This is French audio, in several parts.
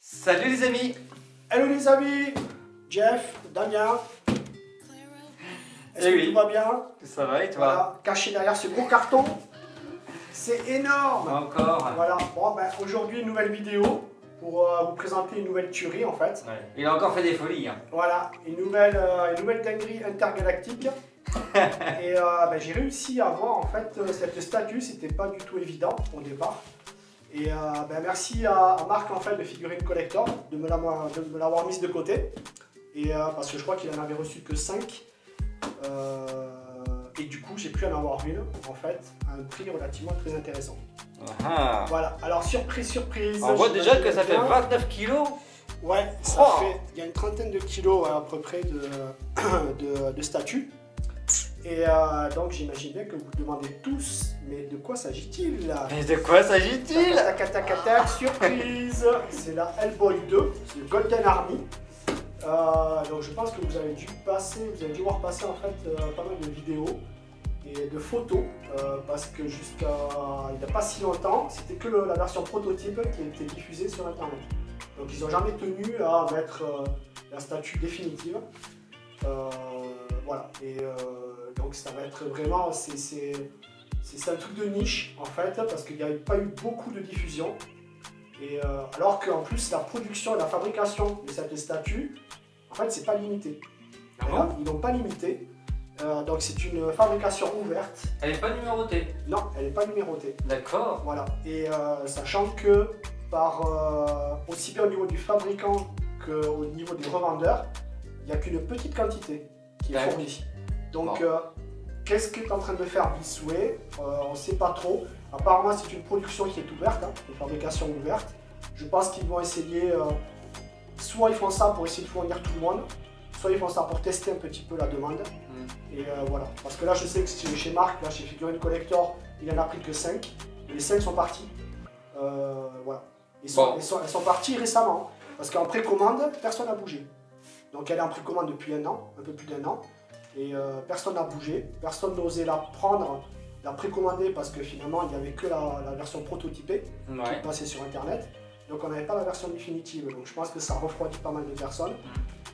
Salut les amis. Hello les amis, Jeff, Damien. Est-ce que tout va bien? Ça va et toi? Voilà, caché derrière ce gros carton. C'est énorme. Encore. Voilà, bon ben aujourd'hui une nouvelle vidéo pour vous présenter une nouvelle tuerie en fait. Ouais. Il a encore fait des folies. Hein. Voilà, une nouvelle dinguerie intergalactique. Et ben, j'ai réussi à avoir en fait cette statue, c'était pas du tout évident au départ. Et ben, merci à Marc en fait de Figurine Collector de me l'avoir mise de côté. Et parce que je crois qu'il en avait reçu que 5. Et du coup j'ai pu en avoir une en fait à un prix relativement très intéressant. Ah. Voilà, alors surprise. On voit déjà que ça fait 29 kilos. Ouais, ça fait, il y a une trentaine de kilos à peu près de statues. Et donc j'imagine bien que vous vous demandez tous, mais de quoi s'agit-il là? Mais de quoi s'agit-il? Tac, surprise. C'est la Hellboy 2, c'est le Golden Army. Donc je pense que vous avez dû voir passer en fait pas mal de vidéos et de photos parce que jusqu'à il n'y a pas si longtemps, c'était que la version prototype qui a été diffusée sur internet. Donc ils n'ont jamais tenu à mettre la statue définitive. Voilà, et donc ça va être vraiment, c'est un truc de niche en fait parce qu'il n'y a pas eu beaucoup de diffusion. Et alors qu'en plus la production et la fabrication de cette statue, en fait c'est pas limité. Ah bon? Ils n'ont pas limité, donc c'est une fabrication ouverte. Elle n'est pas numérotée? Non, elle n'est pas numérotée. D'accord. Voilà, et sachant que aussi bien au niveau du fabricant qu'au niveau des revendeurs, il n'y a qu'une petite quantité qui est fournie. Donc bon. Qu'est-ce qu'est en train de faire Bissway? On ne sait pas trop. Apparemment, c'est une production qui est ouverte, hein, une fabrication ouverte. Je pense qu'ils vont essayer, soit ils font ça pour essayer de fournir tout le monde, soit ils font ça pour tester un petit peu la demande. Et voilà. Parce que là, je sais que chez Marc, là, chez Figurine Collector, il n'en a pris que 5. Et les 5 sont partis. Voilà. Elles sont partis récemment. Parce qu'en précommande, personne n'a bougé. Donc elle est en précommande depuis un an, un peu plus d'un an. Et personne n'a bougé. Personne n'osait la prendre, la précommander parce que finalement il n'y avait que la version prototypée qui passait sur internet. Donc on n'avait pas la version définitive. Donc je pense que ça refroidit pas mal de personnes.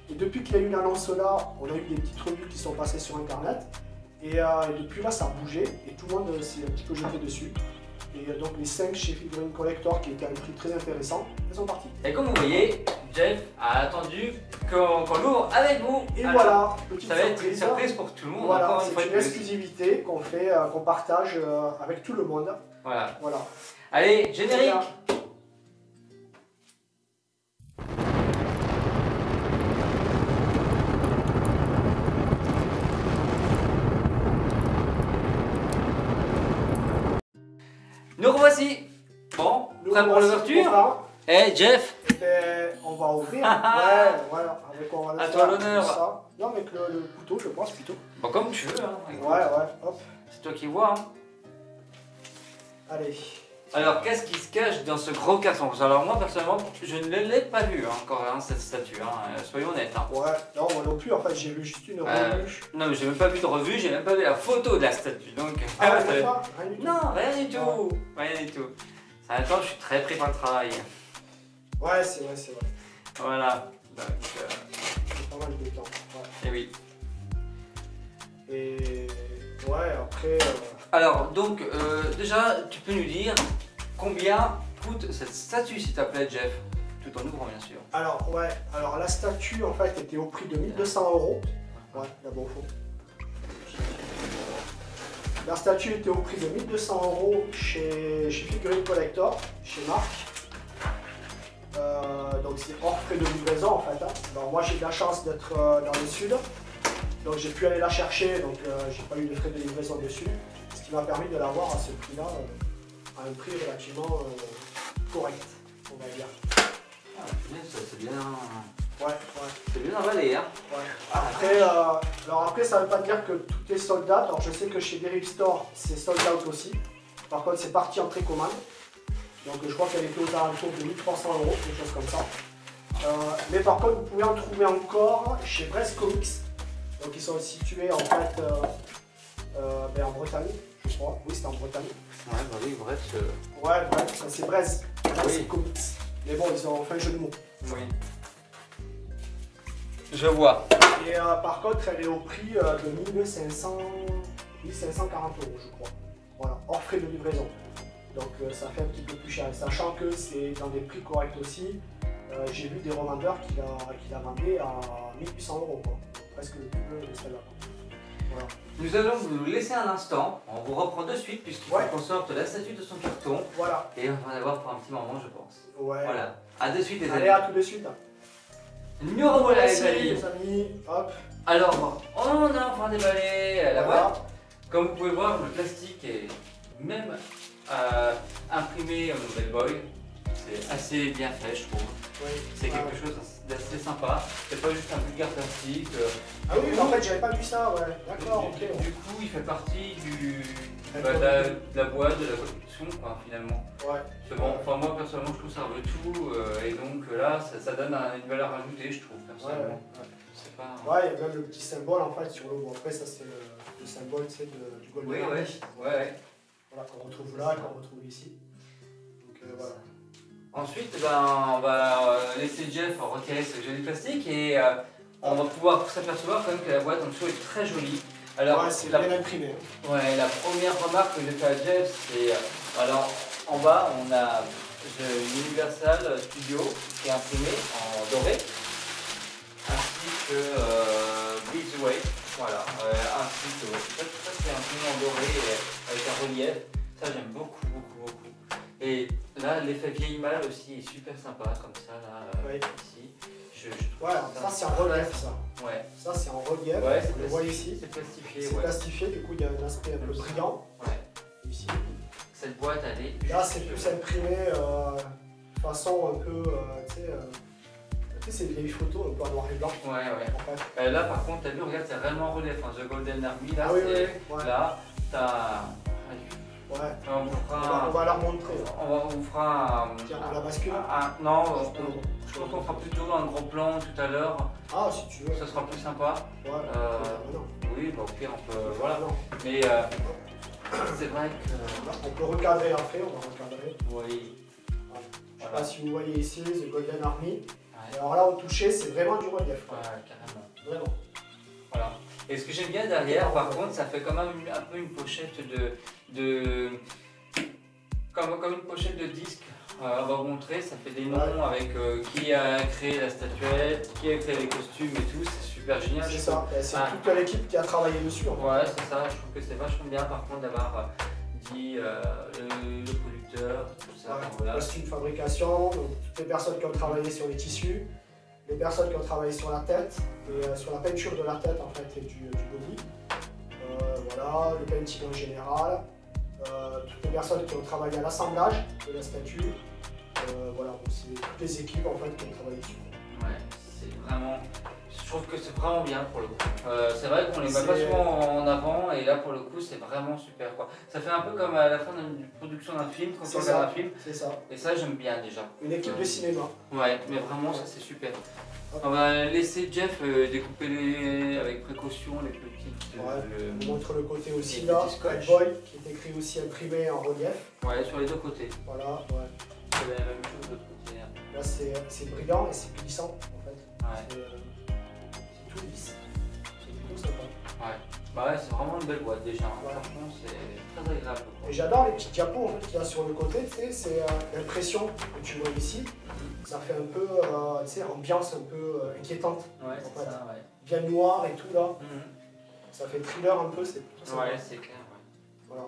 Et depuis qu'il y a eu l'annonce là, on a eu des petites revues qui sont passées sur internet. Et depuis là ça a bougé et tout le monde s'est un petit peu jeté dessus. Et donc les 5 chez Figurine Collector qui étaient à un prix très intéressant, elles sont parties. Et comme vous voyez, Jeff a attendu qu'on l'ouvre avec vous. Et voilà, petite ça va être une surprise pour tout le monde. Voilà, c'est une exclusivité qu'on fait, qu'on partage avec tout le monde. Voilà. Voilà. Allez, générique. Nous revoici. Bon, prêt pour l'ouverture? Eh Jeff. On va ouvrir. Ouais, voilà. À toi l'honneur. Non, avec le couteau, je pense plutôt. Bon, comme tu veux. Hein. Ouais, hop. C'est toi qui vois. Hein. Allez. Alors, qu'est-ce qui se cache dans ce gros carton? Alors, moi, personnellement, je ne l'ai pas vu encore, hein, cette statue. Hein. Soyons honnêtes. Hein. Ouais, non, moi non plus. En fait, j'ai vu juste une revue. Non, mais j'ai même pas vu de revue, j'ai même pas vu la photo de la statue. Donc, rien du tout. Non, rien du tout. Rien du tout. En même temps, je suis très pris par le travail. Ouais, c'est vrai. Voilà. Donc, c'est pas mal de temps. Ouais. Et oui. Et ouais, après. Alors, donc, déjà, tu peux nous dire combien coûte cette statue, s'il te plaît, Jeff? Tout en ouvrant, bien sûr. Alors, ouais, alors la statue, en fait, était au prix de 1 200 €. Ouais, d'abord, faux. La statue était au prix de 1 200 € chez Figurine Collector, chez Marc. Donc c'est hors frais de livraison en fait. Hein. Alors moi j'ai de la chance d'être dans le sud, donc j'ai pu aller la chercher, donc j'ai pas eu de frais de livraison dessus, ce qui m'a permis de l'avoir à ce prix-là, à un prix relativement correct, on va dire. Ah, c'est bien. Ouais. C'est bien emballé, hein. Ouais. Après, ça veut pas dire que tout est sold out. Alors je sais que chez Derive Store, c'est sold out aussi. Par contre, c'est parti en précommande. Donc je crois qu'elle était aux alentours de 1 300 €, quelque chose comme ça. Mais par contre, vous pouvez en trouver encore chez Brest Comics. Donc ils sont situés en fait ben, en Bretagne, je crois. Oui, c'était en Bretagne. Ouais, bah oui, bref. Ouais, bref, c'est Brest. Oui. Comics. Mais bon, ils ont fait un jeu de mots. Oui. Je vois. Et par contre, elle est au prix de 1540 €, je crois. Voilà, hors frais de livraison. Donc ça fait un petit peu plus cher. Et sachant que c'est dans des prix corrects aussi, j'ai vu des revendeurs qui la vendaient à 1800 €, quoi. Presque le double de celle-là. Voilà. Nous allons vous laisser un instant. On vous reprend de suite puisqu'il faut qu'on sorte la statue de son carton. Voilà. Et on va en avoir pour un petit moment, je pense. Ouais. Voilà. À de suite, les amis. Allez, à tout de suite. Nous revoilà, les amis. Les amis. Hop. Alors, on a enfin déballé la Voilà. boîte. Comme vous pouvez voir, le plastique est même imprimé en Nouvelle Boy. C'est assez bien fait, je trouve. Oui. C'est quelque chose d'assez sympa. C'est pas juste un vulgaire plastique. Ah oui, en fait, j'avais pas vu ça, ouais. D'accord, ok. Du coup, il fait partie de D'accord. la boîte, de la collection, quoi, finalement. Ouais. C'est bon. Enfin, moi, personnellement, je trouve que ça veut tout. Et donc là, ça donne une valeur ajoutée, je trouve, personnellement. Ouais. C'est pas... Ouais, il y a même le petit symbole en fait sur le bout. Après, ça, c'est le symbole du Golden Oui, Army. ouais. Voilà, qu'on retrouve là, qu'on retrouve ici. Donc voilà. Ensuite, on va laisser Jeff retirer ce joli plastique et on va pouvoir s'apercevoir quand même que la boîte en dessous est très jolie. Alors, ouais, c'est bien imprimé. Ouais, la première remarque que j'ai fait à Jeff, c'est alors en bas on a l'Universal Studio qui est imprimé en doré, ainsi que Beatsway, voilà, ainsi que ça c'est imprimé en doré avec un relief. Ça j'aime beaucoup. Et là, l'effet vieille malle aussi est super sympa, comme ça, là, ici. Ouais, ça c'est en relief, ça. Ouais. Ça c'est en relief, ouais, on le voit ici. C'est plastifié, C'est plastifié, du coup il y a un aspect un peu brillant. Ouais. Ici. Cette boîte, elle est... Là c'est plus imprimé de façon un peu, tu sais, c'est des vieilles photos un peu en noir et blanc. Ouais. En fait. Là, par contre, t'as vu, regarde, c'est vraiment en relief. Hein. The Golden Army, là, oui. Là, t'as... Ouais. On va leur montrer. On vous fera un... Tiens, on la bascule. Non, je pense qu'on fera plutôt un gros plan tout à l'heure. Ah, si tu veux. Ça sera plus sympa. Ouais. Oui, bah, au pire, on peut... Voilà. Mais c'est vrai que... On peut recadrer après, on va recadrer. Oui. Je sais pas si vous voyez ici, The Golden Army. Ouais. Alors là, au toucher, c'est vraiment du relief. Ouais, carrément. Vraiment. Voilà. Et ce que j'aime bien derrière, par contre, ça fait quand même un peu une pochette comme une pochette de disque. On va vous montrer, ça fait des noms avec qui a créé la statuette, qui a créé les costumes et tout, c'est super génial. C'est ça, c'est toute l'équipe qui a travaillé dessus. En fait. Ouais, c'est ça, je trouve que c'est vachement bien par contre d'avoir dit le producteur, tout ça. Ouais, voilà. Costume fabrication, donc toutes les personnes qui ont travaillé sur les tissus, les personnes qui ont travaillé sur la tête, et sur la peinture de la tête en fait et du body. Voilà, le painting en général. Toutes les personnes qui ont travaillé à l'assemblage de la statue. Voilà, c'est toutes les équipes en fait qui ont travaillé dessus. Ouais, c'est vraiment. Je trouve que c'est vraiment bien pour le coup. C'est vrai qu'on les met pas souvent en avant et là pour le coup c'est vraiment super quoi. Ça fait un peu comme à la fin d'une production d'un film, quand on regarde un film. C'est ça. Et ça j'aime bien déjà. Une équipe de cinéma. Ouais, mais vraiment ça c'est super. On va laisser Jeff découper avec précaution les petites. On montre le côté aussi là, Boy, qui est écrit aussi imprimé en relief. Ouais, sur les deux côtés. Voilà, ouais. C'est la même chose de l'autre côté. Là c'est brillant et c'est glissant en fait. Ouais. C'est tout lisse. C'est plutôt sympa. Ouais. Bah ouais, c'est vraiment une belle boîte déjà. Ouais. Franchement, c'est très agréable. Et j'adore les petits diapos en fait, qu'il y a sur le côté, tu sais, c'est l'impression que tu vois ici. Ça fait un peu, tu sais, ambiance un peu inquiétante. Ouais, c'est ça, ouais. Bien noir et tout là. Ça fait thriller un peu, c'est plutôt sympa. Ouais, c'est clair, ouais. Voilà.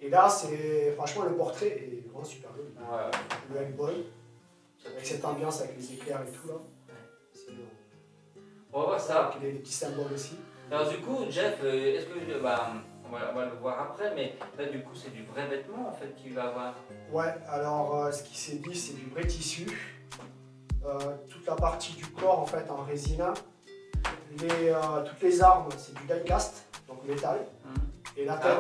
Et là, c'est franchement le portrait est vraiment super joli. Ouais. Le Hellboy, avec cette ambiance avec les éclairs et tout là. Ouais. On va voir ça. Avec les petits symboles aussi. Alors du coup, Jeff, est-ce que on va le voir après, mais là du coup c'est du vrai vêtement en fait qu'il va avoir. Ouais, alors ce qui s'est dit c'est du vrai tissu. Toute la partie du corps en fait en résine. Toutes les armes c'est du die-cast, donc métal. Et la tête,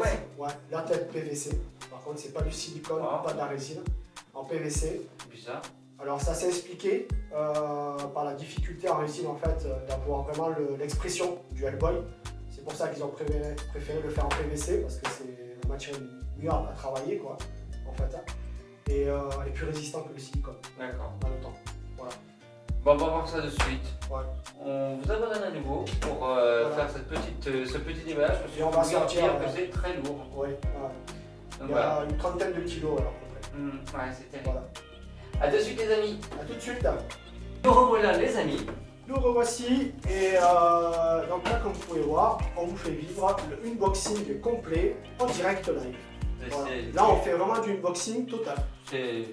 la tête PVC. Par contre c'est pas du silicone, pas de la résine. En PVC. Bizarre. Alors ça s'est expliqué par la difficulté en résine en fait d'avoir vraiment l'expression du Hellboy. C'est pour ça qu'ils ont préféré le faire en PVC parce que c'est la matière mieux à travailler quoi en fait. Et elle est plus résistante que le silicone. D'accord. Dans le temps. Voilà. Bon, on va voir ça de suite. Ouais. On vous abandonne à nouveau pour voilà. faire ce petit image parce et on va sortir que c'est très lourd. Oui. Ouais. Donc, il y a une trentaine de kilos alors à peu près. Ouais, c'est terrible. Voilà. A de suite les amis. A tout de suite. Nous revoilà les amis. Nous revoici et donc là comme vous pouvez voir, on vous fait vivre le unboxing complet en direct live. Voilà. Là on fait vraiment du unboxing total. C'est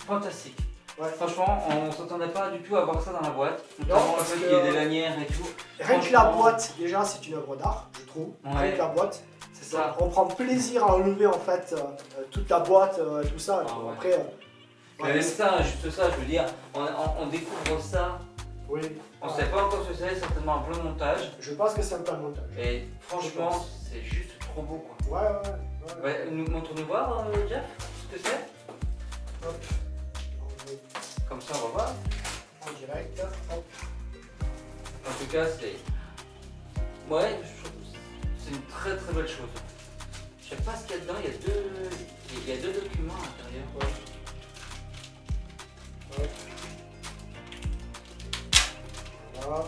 fantastique. Ouais. Franchement, on ne s'attendait pas du tout à voir ça dans la boîte. Notamment le fait qu'il y ait des lanières et tout. Rien que la boîte, déjà c'est une œuvre d'art, je trouve. Ouais. Rien que la boîte. C'est ça. On prend plaisir à enlever en fait toute la boîte, tout ça. Ah ouais. Après, même ça, juste ça, je veux dire, on découvre ça. Oui. On ne sait pas encore ce que c'est, certainement un plan de montage. Je pense que c'est un plan de montage. Et franchement, c'est juste trop beau quoi. Ouais. Montre-nous voir, Jeff, ce que c'est. Hop. Comme ça, on va voir. En direct. Hop. En tout cas, c'est. Ouais, je trouve que c'est une très très belle chose. Je sais pas ce qu'il y a dedans, il y a deux documents à l'intérieur. Ouais. Ouais. Voilà.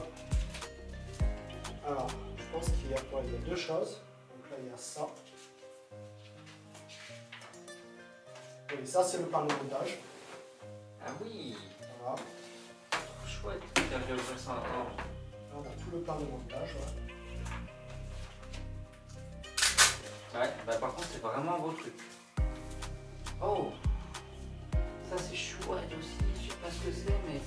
Alors, je pense qu'il y a quoi? Il y a deux choses. Donc là, il y a ça. Et ça, c'est le plan de montage. Ah oui. Voilà. Trop chouette. Je vais ouvrir ça encore. Là, on a tout le plan de montage. Ouais, bah par contre, c'est vraiment un beau truc. Oh, ça c'est chouette aussi. Je sais pas ce que c'est, mais.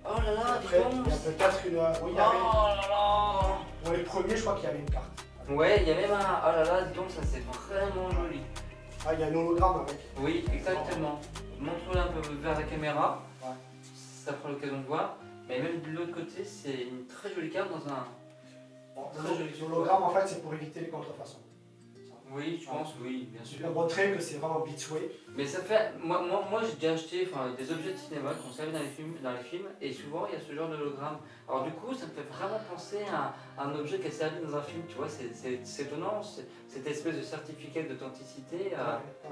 Oh là là, Après, dis donc. il y a peut-être une. Oui, il y Oh avait. là là. Pour les premiers, je crois qu'il y avait une carte. Ouais, il y a même un. Oh là là, dis donc, ça c'est vraiment joli. Ah, il y a un hologramme avec. Oui, exactement. Montre-le un peu vers la caméra. Ouais. Ça fera l'occasion de voir. Mais même de l'autre côté, c'est une très jolie carte dans un. Bon, très joli l'hologramme, en fait, c'est pour éviter les contrefaçons. Oui, je pense, oui, bien sûr. Pour montrer que c'est vraiment Beatsway. Mais ça fait. Moi j'ai déjà acheté des objets de cinéma qu'on servait dans les films, et souvent il y a ce genre d'hologramme. Alors du coup, ça me fait vraiment penser à un objet qui est servi dans un film, tu vois, c'est étonnant, cette espèce de certificat d'authenticité.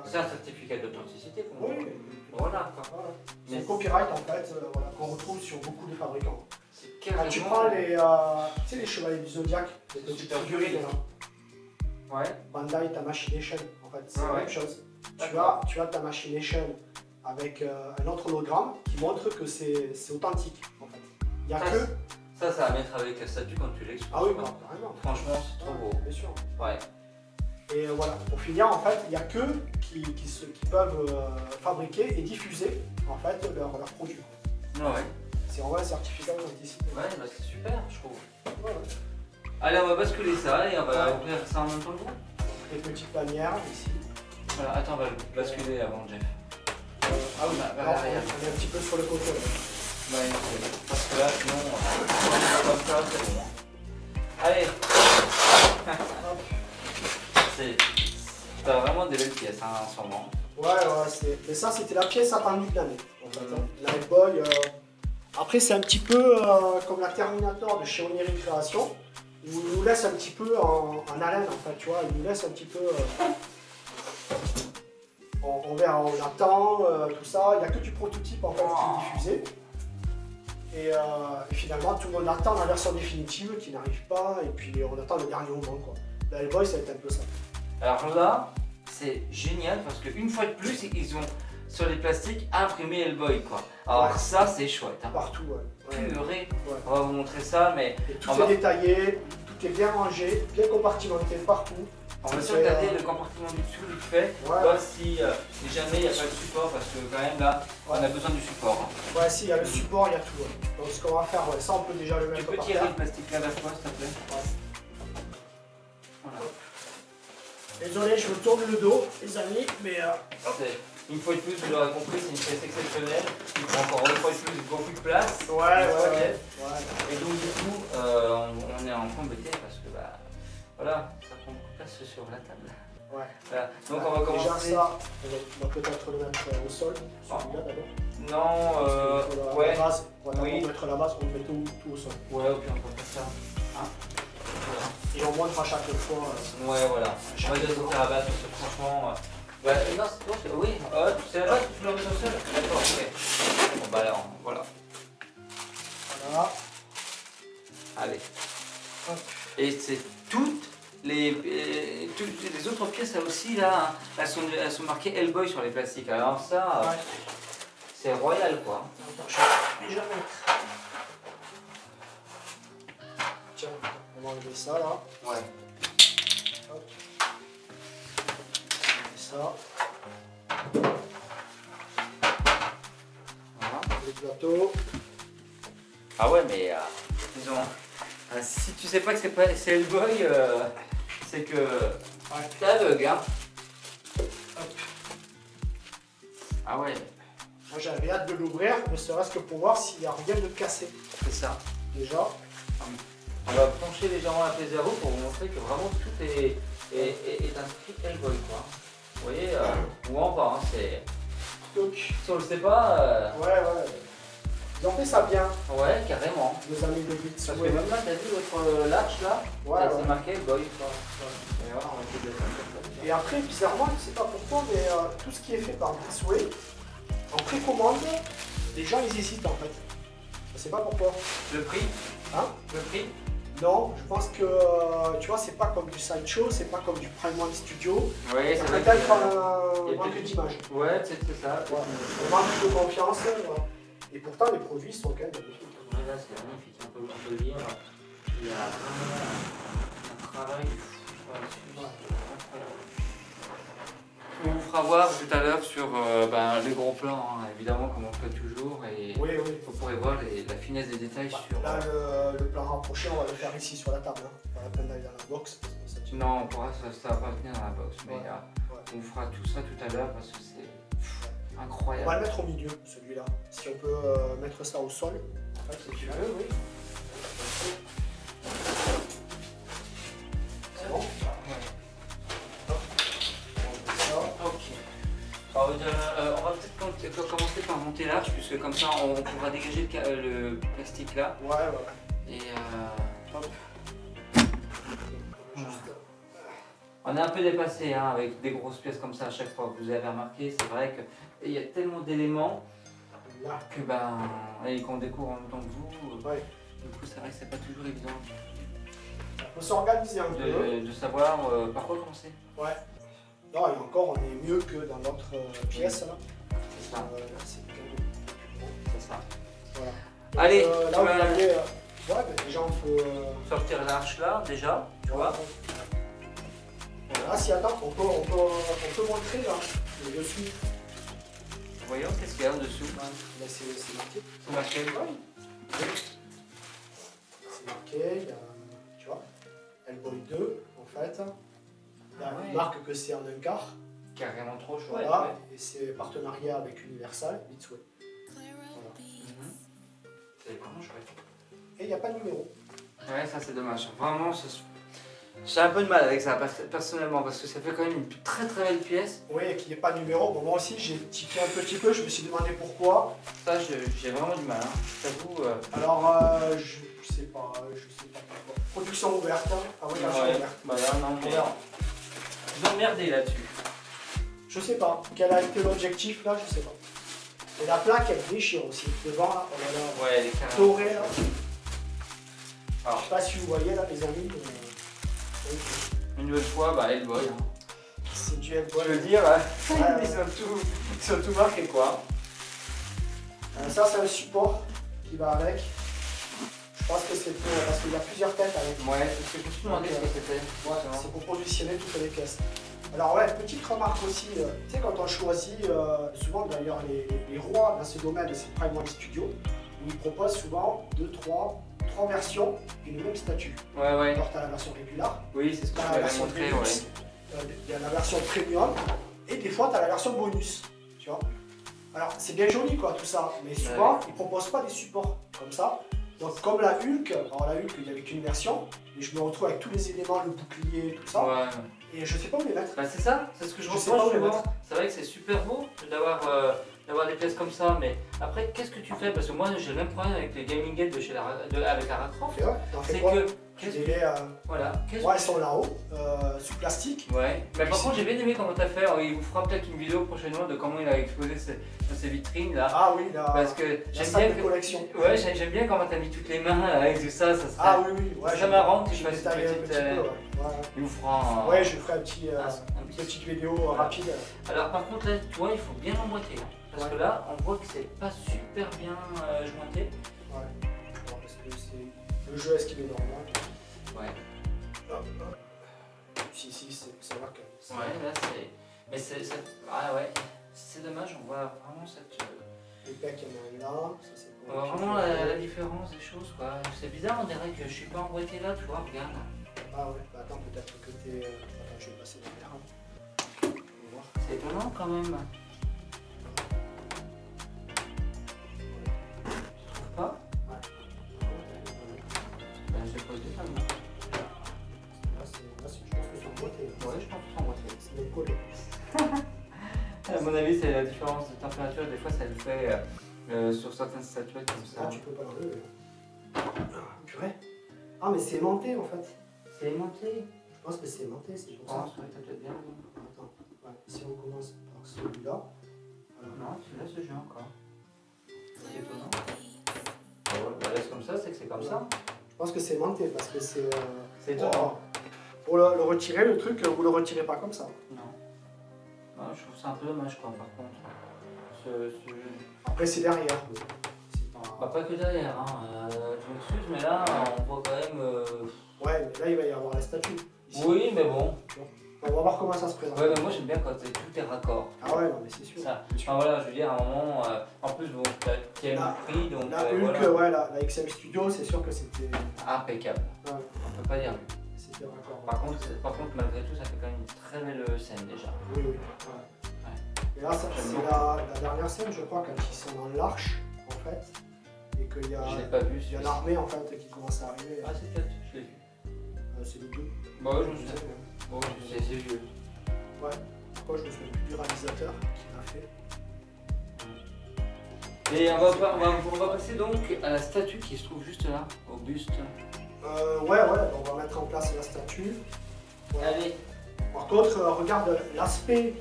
C'est un certificat d'authenticité pour moi. Oui. Voilà quoi. Voilà. C'est un copyright en fait, voilà, qu'on retrouve sur beaucoup de fabricants. Quand tu prends les, tu sais, les chevaliers du Zodiac, les petites figurines là. Ouais. Bandai, ta Machination, en fait, c'est la même chose. Tu as ta Machination avec un autre hologramme qui montre que c'est authentique, en fait. Il n'y a que... Ça va mettre avec la statue quand tu l'exposes. Ah oui, carrément. Franchement, c'est trop beau. Bien sûr. Ouais. Et voilà, pour finir, en fait, il n'y a que qui peuvent fabriquer et diffuser, en fait, leurs produits. Ouais. C'est vraiment un certificat d'authenticité. Ouais, bah c'est super, je trouve. Ouais. Allez, on va basculer ça et on va ouvrir ça en même temps que vous. Les petites lanières ici. Voilà, attends, on va le basculer avant Jeff. Ah oui, on est un petit peu sur le côté. Bah, parce que là, sinon, comme ça, c'est bon. Allez. C'est vraiment des belles pièces hein, en ce moment. Ouais, mais ça, c'était la pièce attendue de l'année. En fait, la Hellboy. Après, c'est un petit peu comme la Terminator de chez Oniri Création. Il nous laisse un petit peu en haleine, en fait, tu vois, il nous laisse un petit peu... on attend, tout ça, il n'y a que du prototype, en fait, qui est diffusé. Et finalement, tout le monde attend la version définitive qui n'arrive pas, et puis on attend le dernier moment, quoi. La Hellboy, ça va être un peu ça. Alors là, c'est génial, parce qu'une fois de plus, ils ont, sur les plastiques, imprimé Hellboy, quoi. Alors ça, c'est chouette. Hein. Partout, ouais. Purée. On va vous montrer ça, mais... Et tout est détaillé, tout est bien rangé, bien compartimenté partout. On va aussi regarder le compartiment du dessous vite fait, voir si jamais il n'y a pas de support, parce que quand même là, on a besoin du support. Hein. Ouais, si, il y a le support, il y a tout. Donc ce qu'on va faire, ça on peut déjà le mettre par terre. Tu peux tirer le plastique là vers toi, s'il te plaît. Voilà. Désolé, je me tourne le dos, les amis, mais... Une fois de plus, vous l'aurez compris, c'est une pièce exceptionnelle. Il prend encore une fois de plus beaucoup de place. Ouais. Et donc du coup, on est un peu embêté parce que bah voilà, ça prend beaucoup de place sur la table. Ouais. Voilà. Donc on va commencer. Déjà ça, on va peut-être le mettre au sol, celui-là d'abord. Non, ouais. La base, on va Oui. mettre la base, on met tout au sol. Ouais, ok, on peut faire ça. Hein, Et on montre à chaque fois. ouais, voilà. On va déjà faire la base parce que franchement. Ouais, non, c'est bon, oui, c'est la base, tu peux la mettre au sol. D'accord, ok. Bon, bah alors, voilà. Voilà. Allez. Et c'est toutes les autres pièces là aussi, là, elles sont marquées Hellboy sur les plastiques. Alors ça, Ouais. c'est royal quoi. Attends, je vais déjà mettre. Tiens, on va enlever ça là. Ouais. Hop. Et ça. Voilà. Le plateau. Ah ouais, mais disons, si tu sais pas que c'est Hellboy, c'est que t'es aveugle, hein. Hop. Ah ouais, Moi j'avais hâte de l'ouvrir, ne serait-ce que pour voir s'il n'y a rien de cassé. c'est ça. Déjà. On va pencher légèrement la pièce zéro pour vous montrer que vraiment tout est inscrit Hellboy quoi. Vous voyez, ou en bas, hein, c'est. Donc, Si on le sait pas, ouais. Ils ont fait ça bien, ouais, carrément. nos amis de Beats. Parce que même là, t'as vu votre large là, Ouais, c'est ouais. marqué Hellboy. Ouais. Et voilà, on va essayer de le faire comme ça. Et après, bizarrement, je ne sais pas pourquoi, mais tout ce qui est fait par Beatsway, en précommande, les gens ils hésitent en fait. Je sais pas pourquoi. Le prix, Hein? le prix. Non, je pense que tu vois, c'est pas comme du Sideshow, c'est pas comme du Prime One Studio. Oui, Il y a c'est vrai. peut-être il y a un manque peut-être- d'image. Ouais, c'est ça. Ouais. Un manque de confiance. Voilà. Et pourtant, les produits sont quand même magnifiques. Ouais, là, c'est magnifique, on peut le dire. Il y a vraiment un travail de fou là-dessus. On vous fera voir tout à l'heure sur les gros plans, hein, évidemment, comme on le fait toujours. Et Oui. vous pourrez voir la finesse des détails sur. Là, le plan rapproché, on va le faire ici sur la table. Hein. Pas la peine d'aller dans la box. Parce que ça tue. Non, on pourra, ça va pas tenir dans la box, mais Ouais. on vous fera tout ça tout à l'heure parce que c'est On incroyable. va le mettre au milieu, celui-là. Si on peut mettre ça au sol. Si tu veux, oui. C'est bon? Ok. Alors, on va peut-être commencer par monter l'arche, puisque comme ça on pourra dégager le plastique là. Ouais. Et Hop. on est un peu dépassé hein, avec des grosses pièces comme ça à chaque fois. Vous avez remarqué, c'est vrai qu'il y a tellement d'éléments Là. que et qu'on découvre en même temps que vous. Ouais. Du coup, c'est vrai que c'est pas toujours évident On peut s'organiser un peu. de savoir par quoi commencer. Ouais. Non, et encore, on est mieux que dans l'autre pièce là. C'est ça. Là, c'est bon. C'est ça. Voilà. Allez, là, tu vous vas avez, ouais, déjà on peut. sortir l'arche là déjà, tu vois. Ah si, attends, on peut montrer là, le dessus. Voyons qu'est-ce qu'il y a en dessous. Là, c'est marqué. C'est marqué Hellboy. C'est marqué, il y a, tu vois, Hellboy 2 en fait. Là, Ouais. il marque que c'est en un quart. Carrément trop chouette. Voilà, Ouais. et c'est partenariat avec Universal, Beatsway. Voilà. C'est vraiment chouette. Et il n'y a pas de numéro. Ouais, ça c'est dommage. Vraiment, j'ai un peu de mal avec ça personnellement parce que ça fait quand même une très très belle pièce. Oui, et qu'il n'y ait pas de numéro. Bon, moi aussi, j'ai tiqué un petit peu, je me suis demandé pourquoi. Ça, j'ai vraiment du mal. Hein. Je t'avoue. Alors, je sais pas pourquoi. Production ouverte, hein, fabrication Ouais. ouverte. Bah là, non, mais. On verra. Ils ont merdé là-dessus. Je sais pas. Quel a été l'objectif là, je sais pas. Et la plaque, elle déchire aussi. Devant là, on a la Ouais, elle est carrément. dorée là. Alors, Je sais pas si vous voyez là, les amis. une nouvelle fois, Hellboy. Hein. C'est du Hellboy. Je veux dire, Ouais. ils sont tout marqués quoi. Ça, c'est un support qui va avec. Je pense que c'est pour. Parce qu'il y a plusieurs têtes avec. Ouais, c'est ce que je me suis demandé ce que c'était. Ouais, c'est pour positionner toutes les pièces. Alors ouais, petite remarque aussi, tu sais quand on choisit, souvent d'ailleurs les rois dans ce domaine, c'est Prime One Studio, où ils proposent souvent 3 versions d'une même statue. Ouais. Alors tu as la version régulière, Oui, c'est ce tu que as je la m'avais version montré, Deluxe, ouais. il y a la version Premium, et des fois tu as la version Bonus, tu vois. Alors c'est bien joli quoi tout ça, mais souvent ils proposent pas des supports comme ça, Donc comme la Hulk, alors la Hulk, il n'y avait qu'une version, et je me retrouve avec tous les éléments, le bouclier, tout ça, Ouais. et je sais pas où les mettre. Bah c'est ça, c'est ce que je Je sais pas reproche où les souvent. mettre. C'est vrai que c'est super beau d'avoir des pièces comme ça, mais après, qu'est-ce que tu fais? Parce que moi, j'ai le même problème avec les gaming aids avec Lara Croft. Et ouais, t'en fais C'est quoi? que. Tu Qu'est-ce les que. mets, Voilà. ouais, elles sont là-haut, sous plastique. Ouais. Mais par contre, j'ai bien aimé comment t'as fait. Alors, il vous fera peut-être une vidéo prochainement de comment il a exposé ses vitrines là. Ah oui, là, Parce que la j'aime salle bien. de collection. Ouais, j'aime bien comment t'as mis toutes les mains là, et tout ça. Ça serait, Ah oui, oui, ouais. ça serait marrant que tu je fasses une détaille un petite. petit peu, ouais. Il vous fera. Ouais, je ferai un petit- une petite vidéo Voilà. rapide. Alors par contre là, tu vois, il faut bien l'emboîter. Hein, parce Ouais. que là, on voit que c'est pas super bien jointé. Ouais. Alors, parce que c'est le jeu, est-ce qu'il est normal? Ouais. Hop, hop. Si, ça va quand même. Ouais, là c'est. Mais c'est. Ah ouais. C'est dommage, on voit vraiment cette. Le pec, il y en a un là. Ça, c'est On pour voit vraiment la différence des choses quoi. C'est bizarre, on dirait que je suis pas emboîté là, tu vois, regarde. Ah ouais, bah attends, peut-être que t'es. Attends, je vais passer derrière. On va voir. C'est étonnant quand même. Tu trouves pas? Ouais. Ben, je pose des femmes. Là, je pense que c'est emboîté. Ouais, je pense que c'est emboîté. C'est même collé. À mon avis, c'est la différence de température. Des fois, ça le fait sur certaines statuettes comme ça. Ah, tu peux pas l'enlever. Ah, purée. Ah, mais c'est aimanté en fait. C'est aimanté. Je pense que c'est aimanté, c'est pour Oh, ça. ça va peut-être bien. Attends, ouais. Si on commence par celui-là. Voilà. Non, celui-là, ce jeu encore. C'est étonnant. Ah ouais, bah, laisse comme ça, c'est que c'est comme ça. Je pense que c'est aimanté parce que c'est. C'est étonnant. Pour le retirer, le truc, vous le retirez pas comme ça. Non. Non, je trouve ça un peu dommage, quoi, par contre. Ce jeu. Après, c'est derrière. Mais c'est Bah, pas... pas que derrière, hein. Je m'excuse, mais là, on voit quand même. Ouais, mais là, il va y avoir la statue. Ici. Oui, mais bon. On va voir comment ça se présente. Ouais, mais moi j'aime bien quand tout est raccord. Ah ouais, non, mais c'est sûr. Ça. C'est sûr. Enfin voilà, je veux dire, à un moment. En plus, bon, tu as La- le prix, donc. La Hulk, voilà. ouais, la XM Studio, c'est sûr que c'était. Impeccable. Ouais, On peut pas dire mieux. c'était raccord. Par contre, malgré tout, ça fait quand même une très belle scène déjà. Oui, oui. Ouais. Et là, c'est la dernière scène, je crois, quand ils sont dans l'arche, en fait, et qu'il y a, Je l'ai pas vu. il y a celui-ci. l'armée, en fait, qui commence à arriver. Ah, c'est peut-être, je l'ai vu. C'est les deux. Bah ouais, je me souviens. Bon, c'est vieux. Ouais. Pourquoi je me souviens plus du réalisateur qui l'a fait. Et on va passer donc à la statue qui se trouve juste là, au buste. Ouais, on va mettre en place la statue. Voilà. Allez. Par contre, regarde l'aspect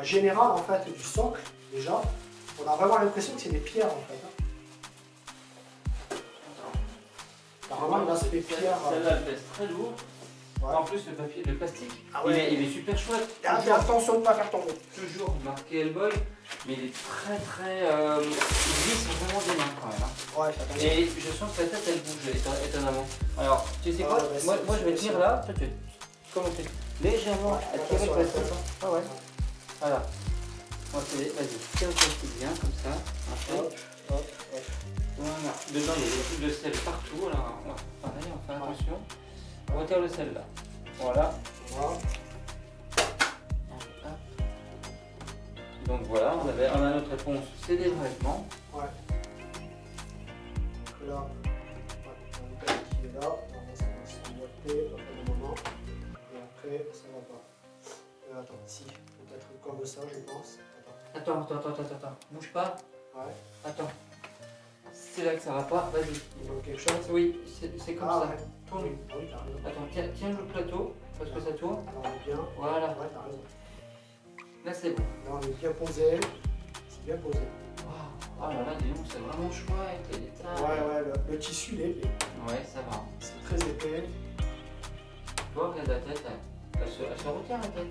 général, en fait, du socle, déjà. On a vraiment l'impression que c'est des pierres, en fait. Hein. T'as vraiment l'aspect pierre. Celle-là, elle pèse très lourd. Ouais. En plus, le plastique, Ah ouais. il est super chouette. Fais attention de ne pas faire tomber. Toujours marqué Hellboy, mais il est très. Il glisse vraiment des mains quand même. Hein. Ouais, fais attention. Et je sens que la tête elle bouge étonnamment. Alors, tu sais quoi? Ah ouais, moi je vais tenir là, toi tu commencer légèrement Ouais, à tirer le attention à la plastique. tête. Ah ouais. Voilà. Vas-y, tire le plastique bien comme ça. Après. Hop, hop, hop. Voilà. Dedans il y a des trucs de sel partout. Alors, pareil, on fait attention. On retire le sel là. Voilà. Voilà. Hop. Donc voilà, on a notre réponse, c'est des vêtements. Ouais. Donc là, on a une tête qui est là. On va s'emboîter après le moment. Et après, ça va pas. Attends, si. Peut-être comme ça, je pense. Attends. Bouge pas. Ouais. Attends. C'est là que ça va pas. Vas-y. Il manque quelque chose. Oui, c'est comme ça. Ouais. Tourne. Ah oui, t'as raison. Attends, tiens le plateau, parce que ça tourne. Là, on est bien. Voilà. Ouais, t'as raison. Là, c'est bon. Là, on est bien posé. C'est bien posé. Oh là là, dis donc, c'est vraiment chouette, les détails. Ouais, le tissu, il est épais. Ouais, ça va. C'est très épais. Tu vois, regarde la tête, elle se retient la tête.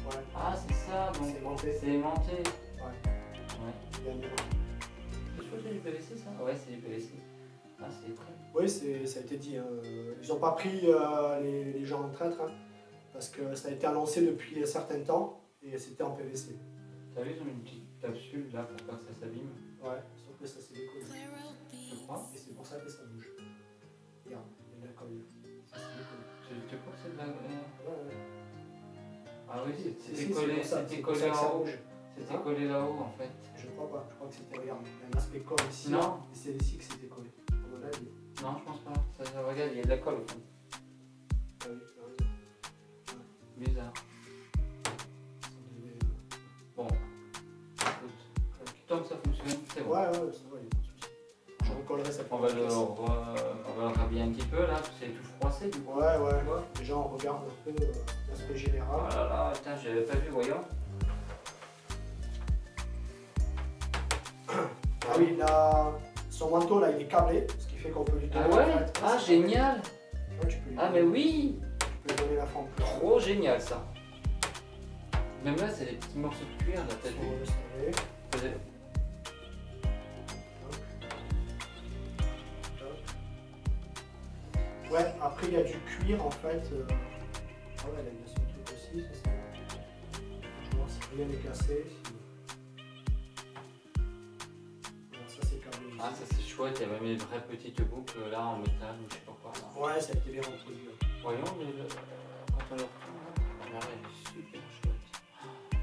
Ouais. Ah, c'est ça, donc C'est aimanté. c'est aimanté. Ouais. Ouais. Bien aimanté. Je crois que c'est du PVC, ça? Ouais, c'est du PVC. Ah, c'est très. Oui, ça a été dit. Hein. Ils n'ont pas pris les gens en traître, hein, parce que ça a été annoncé depuis un certain temps et c'était en PVC. T'as vu, ils ont une petite capsule là pour pas que ça s'abîme? Ouais, sauf que ça s'est décollé. Je crois. Et c'est pour ça que ça bouge. Regarde, il y a de la colle. Ça s'est décollé. Tu crois que c'est de la. Ouais. Ah oui, Si, c'était c'est collé, pour ça, c'était c'est pour collé ça que ça en haut. bouge. C'était Hein? collé là-haut en fait. Je crois pas, je crois que c'était, regarde, il y a un aspect colle ici. Non. Et c'est ici que c'était collé. À mon avis. Non, je pense pas. Regarde, il y a de la colle au fond. Ah oui, t'as raison. Bizarre. Bon. Écoute, tant que ça fonctionne, c'est bon. Ouais, ça va, il n'y a pas de souci. Je recollerai cette On va le rhabiller un petit peu là, parce que c'est tout froissé du coup. Ouais. Déjà, on regarde un peu l'aspect général. Oh là là, putain, j'avais pas vu, voyons. Ah oui, là, son manteau là, il est câblé, ce qui fait qu'on peut lui donner. Ah ouais? en fait, Ah, génial! Ouais, tu peux lui Ah, mais oui! Tu peux lui donner la forme plus. Trop génial ça! Même là, c'est des petits morceaux de cuir là, t'as vu? Sur le serré. Ouais, après il y a du cuir en fait. Ah ouais, elle a mis son truc aussi, ça c'est. Je vais voir si rien n'est cassé. Voilà, ça c'est câblé ici. Ah, ça c'est chouette, il y a même une vraie petite boucle là en métal ou je sais pas quoi. Là. Ouais, ça a été bien reproduit. Voyons, quand on le retourne là, elle est super chouette.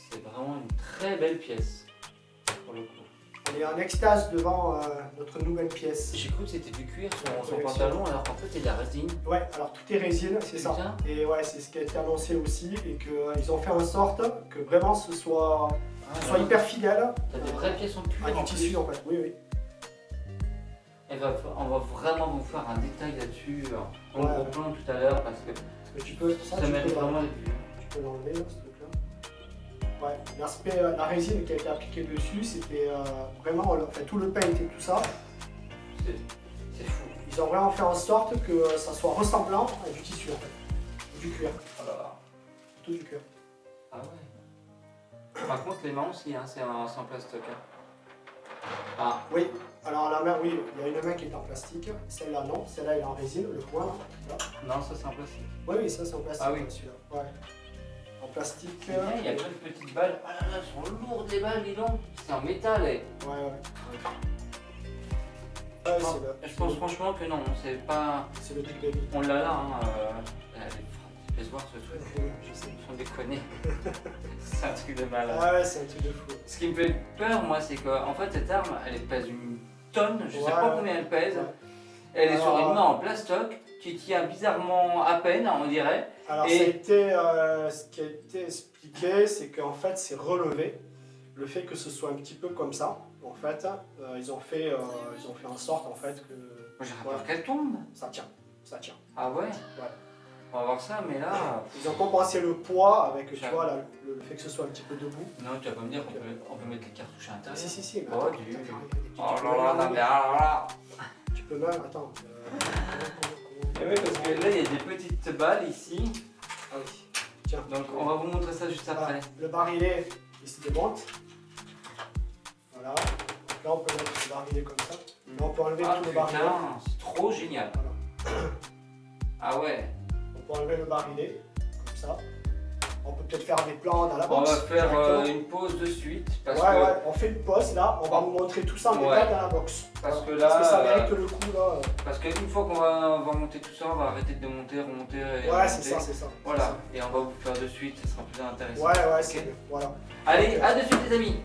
C'est vraiment une très belle pièce pour le coup. On est en extase devant notre nouvelle pièce. J'ai cru que c'était du cuir son pantalon alors qu'en fait c'est de la résine. Ouais, alors tout est résine, c'est ça. Putain. Et ouais, c'est ce qui a été annoncé aussi et qu'ils ont fait en sorte que vraiment ce soit hyper fidèle. T'as des vraies pièces en cuir. Ah, du en tissu plus. en fait, oui. On va vraiment vous faire un détail là-dessus en Ouais. gros plan tout à l'heure parce que Parce que tu peux, ça, ça tu mène peux vraiment l'enlever. les vues. Tu peux l'enlever là, ce truc-là. Ouais, l'aspect, la résine qui a été appliquée dessus, c'était vraiment, enfin, tout le paint et tout ça. C'est fou. Ils ont vraiment fait en sorte que ça soit ressemblant à du tissu en fait. Du cuir. Oh là là. Tout du cuir. Ah ouais. Par contre les mains aussi, hein, c'est en plastoc. Hein. Ah, Oui, alors la main, oui, il y a une main qui est en plastique. Celle-là non, celle-là elle est en résine, le coin là. non, ça c'est en plastique. Oui, ça c'est en plastique. Ah oui. Celui-là. Ouais. En plastique. Il y a plein de petites balles. Oh là là, elles sont lourdes les balles, dis donc. C'est en métal. Ouais. Ouais, Je pense franchement que non, c'est pas. c'est le Dick Baby. On l'a là, hein. Laisse voir ce truc. Je sais. Sans déconner. C'est un truc de malade. Ah ouais, c'est un truc de fou. Ce qui me fait peur, moi, c'est qu'en fait, cette arme, elle pèse une tonne. Je sais Ouais, pas combien elle pèse. Ouais. Elle est sur Alors, une main en plastoc qui tient bizarrement à peine, on dirait. Alors, Et- ça a été, ce qui a été expliqué, c'est qu'en fait, c'est relevé. Le fait que ce soit un petit peu comme ça, en fait, ils ont fait en sorte, en fait, que Moi, j'ai Voilà. peur qu'elle tombe. ça tient. Ça tient. Ah ouais? Ouais. On va voir ça, mais là. Ils ont compensé le poids avec, tu Ça- vois, le fait que ce soit un petit peu debout. Non, tu vas pas me dire qu'on peut mettre les cartouches à l'intérieur. Si, mais Oh, attends, du- attends, il y a des petits Oh trucs là là, là, non, mais alors là. Tu peux même, attends. Eh oui, parce que là, il y a des petites balles ici. Ah oui. Tiens. Donc, on va vous montrer ça juste après. Voilà. Le barillet, il se démonte. Voilà. Donc là, on peut mettre le barillet comme ça. Là, on peut enlever Ah tout le barillet. putain, c'est trop génial. Voilà. Ah ouais. On peut enlever le barillet, comme ça. On peut peut-être faire des plans dans la On box. va faire directement. une pause de suite parce Ouais, que. ouais, on fait une pause là, on va vous montrer tout ça en Ouais. détail dans la box. Parce que Parce que ça là, mérite le coup là. parce qu'une fois qu'on va monter tout ça, on va arrêter de démonter, remonter et Ouais, remonter. c'est ça, c'est ça. Voilà, et on va vous faire de suite, ça sera plus intéressant. Ouais, c'est Ok. mieux. Voilà. Allez, Ok. à de suite les amis.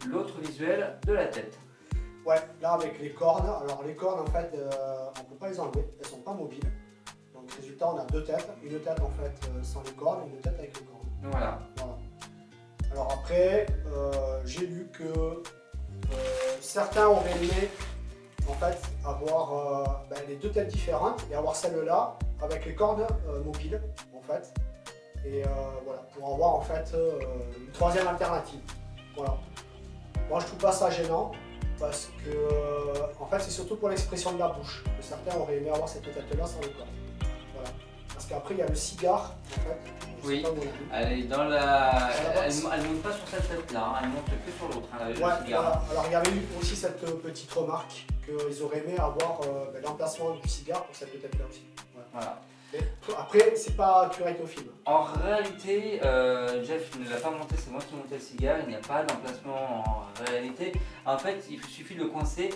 L'autre visuel de la tête. Ouais, là avec les cornes, alors les cornes en fait on ne peut pas les enlever, elles sont pas mobiles. Donc résultat on a deux têtes, une tête en fait sans les cornes et une tête avec les cornes. Voilà. Alors après, j'ai lu que certains auraient aimé en fait avoir les deux têtes différentes et avoir celle-là avec les cornes mobiles en fait. Et voilà, pour avoir en fait une troisième alternative. Voilà. Moi je trouve pas ça gênant parce que en fait c'est surtout pour l'expression de la bouche que certains auraient aimé avoir cette tête-là sans le corps. Voilà. Parce qu'après il y a le cigare en fait. Oui, elle est dans la. Elle monte pas sur cette tête-là, hein. Elle monte que sur l'autre, hein, le cigare. Voilà. Alors il y avait eu aussi cette petite remarque qu'ils auraient aimé avoir l'emplacement du cigare pour cette tête-là aussi. Voilà. Mais après, c'est pas accurate au film. En réalité, Jeff ne l'a pas monté, c'est moi qui ai monté le cigare, il n'y a pas d'emplacement en réalité. En fait, il suffit de le coincer,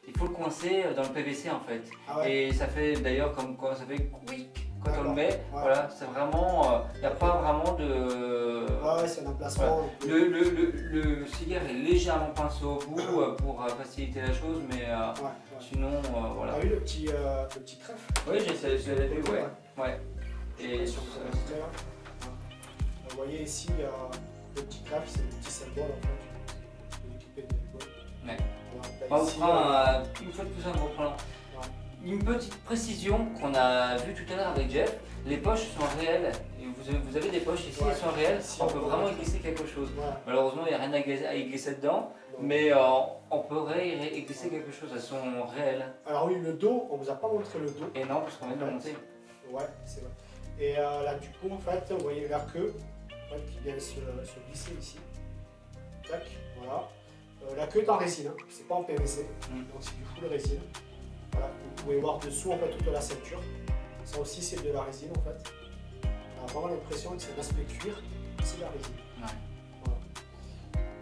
il faut le coincer dans le PVC en fait. Ah ouais. Et ça fait d'ailleurs comme quand ça fait quick quand on le met. Ouais. Voilà, c'est vraiment, il n'y a pas vraiment de. Ouais, c'est un emplacement. Voilà. Le cigare est légèrement pincé au bout pour faciliter la chose, mais sinon, voilà. Tu as vu le petit trèfle? Oui, je l'avais vu, ouais. Ouais. Et vous voyez ici, le petit trèfle, c'est le petit symbole en fait de l'équipé de l'école. Ouais. Voilà, on prend une fois de plus un gros plan. Une petite précision qu'on a vue tout à l'heure avec Jeff, les poches sont réelles. Et vous avez des poches ici, elles sont réelles, si on peut vraiment y glisser quelque chose. Malheureusement, il n'y a rien à y glisser dedans, mais on pourrait y glisser quelque chose, elles sont réelles. Alors oui, le dos, on ne vous a pas montré le dos. Et non, parce qu'on vient de le monter. Ouais, c'est vrai. Et là, du coup, en fait, vous voyez la queue en fait, qui vient se glisser ici. Tac, voilà. La queue est en résine, hein. C'est pas en PVC, donc c'est du full résine. Voilà, vous pouvez voir dessous en fait toute la ceinture. Ça aussi c'est de la résine en fait. On a vraiment l'impression que c'est un aspect cuir, c'est de la résine. Ouais. Voilà.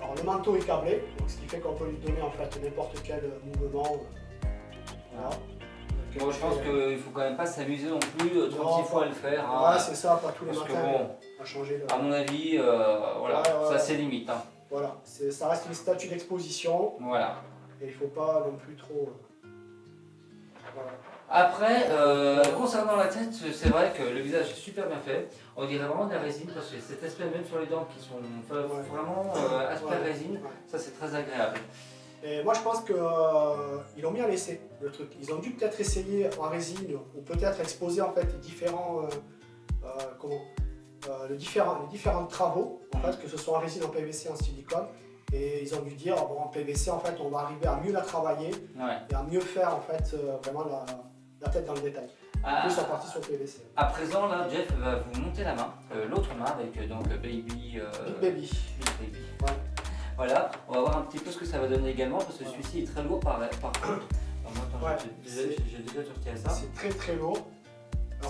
Alors le manteau est câblé, donc ce qui fait qu'on peut lui donner en fait n'importe quel mouvement. Voilà. Bon, je pense qu'il ne faut quand même pas s'amuser non plus 36 fois à le faire. Hein, ouais, c'est ça, pas tous les matins. Bon, à changer à mon avis, voilà, ça c'est limite. Hein. Voilà, ça reste une statue d'exposition. Voilà. Et il ne faut pas non plus trop. Voilà. Après, concernant la tête, c'est vrai que le visage est super bien fait. On dirait vraiment de la résine parce que cet aspect même sur les dents qui sont vraiment aspect résine, ça c'est très agréable. Et moi je pense qu'ils ont bien laissé le truc. Ils ont dû peut-être essayer en résine ou peut-être exposer en fait les différents, les différents travaux, en fait, que ce soit en résine, en PVC, en silicone. Et ils ont dû dire, bon, en PVC, en fait, on va arriver à mieux la travailler et à mieux faire, en fait, vraiment la tête dans le détail. Ils sont partis sur le PVC. À présent, là, Jeff va vous monter la main, l'autre main avec donc Baby. Big Baby. Ouais. Voilà, on va voir un petit peu ce que ça va donner également parce que celui-ci est très lourd par contre. J'ai déjà sorti à ça. C'est très très lourd.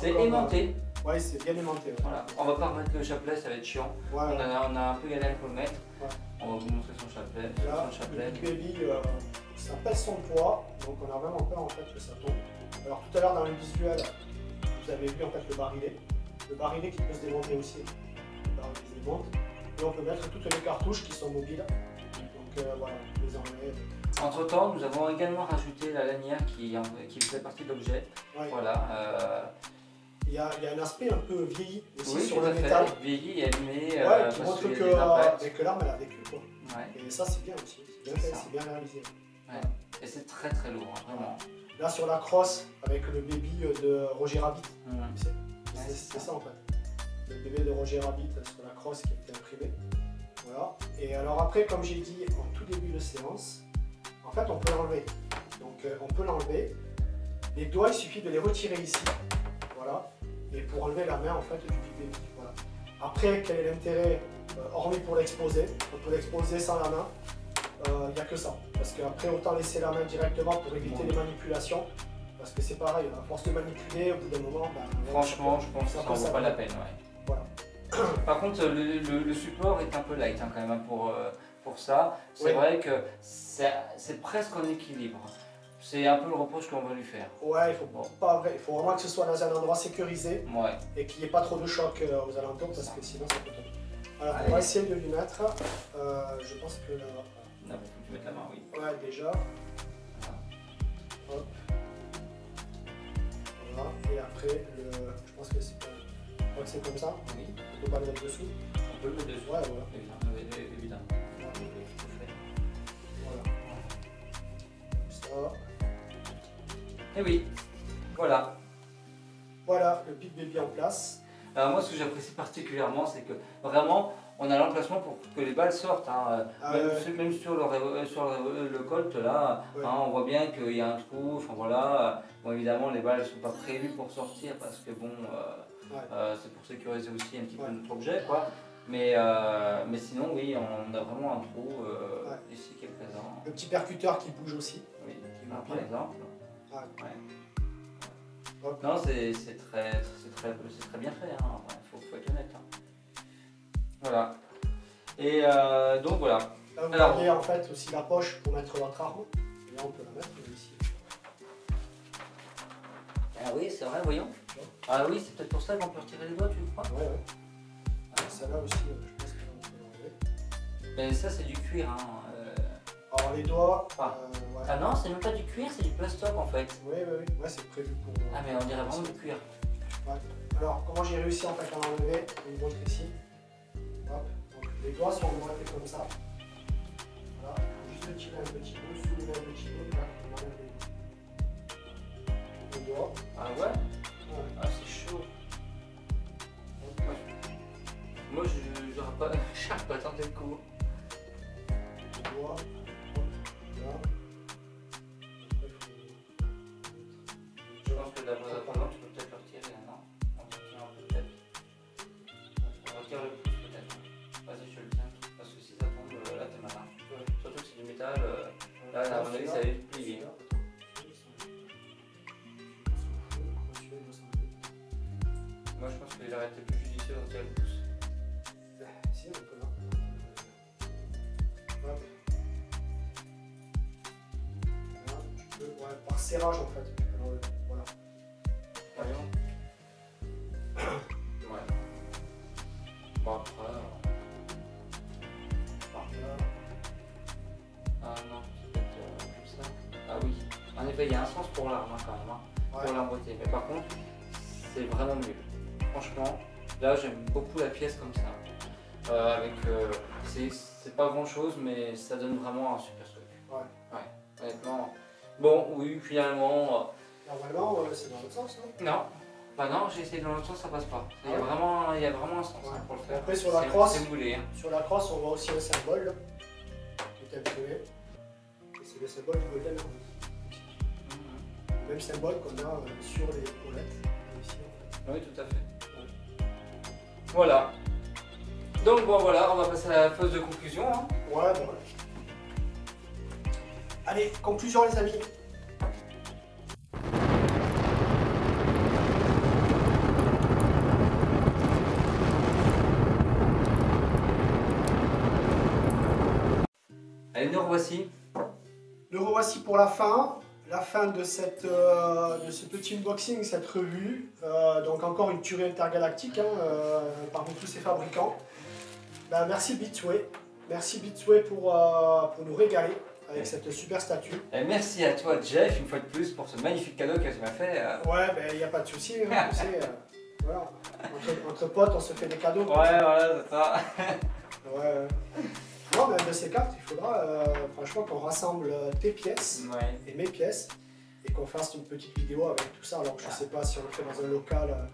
C'est aimanté. Ouais, c'est bien aimanté. Ouais. Voilà. On va pas remettre le chapelet, ça va être chiant. Ouais, on a un peu galéré pour le mettre. Ouais. On va vous montrer son chapelet. Là, le Big Baby, ça pèse son poids, donc on a vraiment peur en fait que ça tombe. Alors tout à l'heure dans le visuel, vous avez vu en fait le barillet. Le barillet qui peut se démonter aussi. Le barillet qui se démonte. Et on peut mettre toutes les cartouches qui sont mobiles. Donc voilà, on les enlève. Entre temps, nous avons également rajouté la lanière qui fait partie de l'objet. Ouais. Voilà. Il y a un aspect un peu vieilli aussi sur le métal. Vieilli et abîmé. Ouais, qui montre que l'arme elle a vécu quoi. Ouais. Et ça c'est bien aussi, c'est bien fait, c'est bien réalisé. Ouais. Et c'est très très lourd, hein, vraiment. Là sur la crosse avec le baby de Roger Rabbit, tu sais, C'est ça en fait. Le bébé de Roger Rabbit sur la crosse qui a été imprimé. Voilà. Et alors après, comme j'ai dit en tout début de séance, en fait on peut l'enlever. Donc on peut l'enlever. Les doigts, il suffit de les retirer ici. Voilà. Et pour enlever la main en fait du bébé. Voilà. Après, quel est l'intérêt, hormis pour l'exposer, on peut l'exposer sans la main. Il n'y a que ça. Parce qu'après, autant laisser la main directement pour éviter les manipulations. Parce que c'est pareil, à force de manipuler, au bout d'un moment, franchement, je pense que ça ne vaut pas la peine. Ouais. Voilà. Par contre, le support est un peu light hein, quand même pour ça. C'est vrai que c'est presque en équilibre. C'est un peu le reproche qu'on va lui faire. Ouais, il faut vraiment que ce soit dans un endroit sécurisé et qu'il n'y ait pas trop de choc aux alentours parce que sinon ça peut tomber. Alors, on va essayer de lui mettre. Je pense que là. Là, faut que tu mettes la main, oui. Ouais, déjà. Hop. Voilà. Et après, je pense que c'est comme ça. Oui. On peut pas le mettre dessous. On peut le mettre dessus. Ouais, voilà. Évidemment. Voilà. Comme ça. Et oui, voilà. Voilà, le Big Baby en place. Alors moi, ce que j'apprécie particulièrement, c'est que vraiment, on a l'emplacement pour que les balles sortent. Hein. Même sur le Colt, là, hein, on voit bien qu'il y a un trou. Enfin voilà. Bon, évidemment, les balles ne sont pas prévues pour sortir parce que bon, c'est pour sécuriser aussi un petit peu notre objet, quoi. Mais sinon, oui, on a vraiment un trou ici qui est présent. Le petit percuteur qui bouge aussi. Oui, par exemple. Ouais. Non, c'est très bien fait, hein. Faut être honnête. Hein. Voilà. Et donc voilà. Là, vous voyez en fait aussi la poche pour mettre votre arme. Et là, on peut la mettre ici. Ah oui, c'est vrai, voyons. Ah oui, c'est peut-être pour ça qu'on peut retirer les doigts, tu crois? Ouais. Celle-là aussi, je pense qu'on peut l'enlever. Mais ça, c'est du cuir, hein. Alors les doigts. Ah non, c'est même pas du cuir, c'est du plastoc en fait. Oui, c'est prévu pour. Ah, mais on dirait vraiment du cuir. Ouais. Alors, comment j'ai réussi en fait à l'enlever? Je vais vous montrer ici. Hop. Donc, les doigts sont emboîtés comme ça. Voilà. Il faut juste tirer un petit peu, soulever un petit peu. Là, on enlève les doigts. Ah ouais? Ah, c'est chaud. Moi, j'aurais pas tenté le coup. Les doigts. Je pense que d'après tu peux peut-être le retirer, non? On retire un peu peut-être. On retire le pouce peut-être. Vas-y, je le tiens. Parce que si ça tombe, là t'es malin. Surtout que c'est du métal, là à mon avis ça va être plié. Moi je pense qu'il aurait été plus judicieux de retirer le pouce. Si, on peut là. Par serrage en fait. Voilà. Voyons. Ouais. Bon après. Ah non, c'est peut-être comme ça. Ah oui. En effet, il y a un sens pour l'arme quand même, hein, pour l'emboîter. Mais par contre, c'est vraiment mieux. Franchement, là j'aime beaucoup la pièce comme ça. C'est pas grand chose, mais ça donne vraiment un super truc. Ouais. Honnêtement. Bon, oui, finalement. Normalement, c'est dans l'autre sens, non? Non. Bah non, j'ai essayé dans l'autre sens, ça passe pas. Il y a vraiment un sens pour le faire. Après, sur la crosse, moulé, hein. Sur la crosse, on voit aussi un symbole là, qui est imprimé. Et c'est le symbole du Golden Army. Le même symbole qu'on a sur les épaulettes. Ici, en fait. Oui, tout à fait. Voilà. Donc bon, voilà, on va passer à la phase de conclusion. Hein. Ouais, bon. Allez, conclusion les amis. Allez, nous revoici. Nous revoici pour la fin de ce petit unboxing, cette revue. Donc encore une tuerie intergalactique parmi tous ces fabricants. Ben, merci Beatsway. Merci Beatsway pour nous régaler avec cette super statue. Et merci à toi Jeff, une fois de plus, pour ce magnifique cadeau que tu m'as fait. Ouais, ben il n'y a pas de souci, hein, tu sais, voilà. Entre potes, on se fait des cadeaux. Ouais, voilà, c'est ça. Ouais. Non, mais de ces cartes, il faudra franchement qu'on rassemble tes pièces et mes pièces et qu'on fasse une petite vidéo avec tout ça. Alors je sais pas si on le fait dans un local,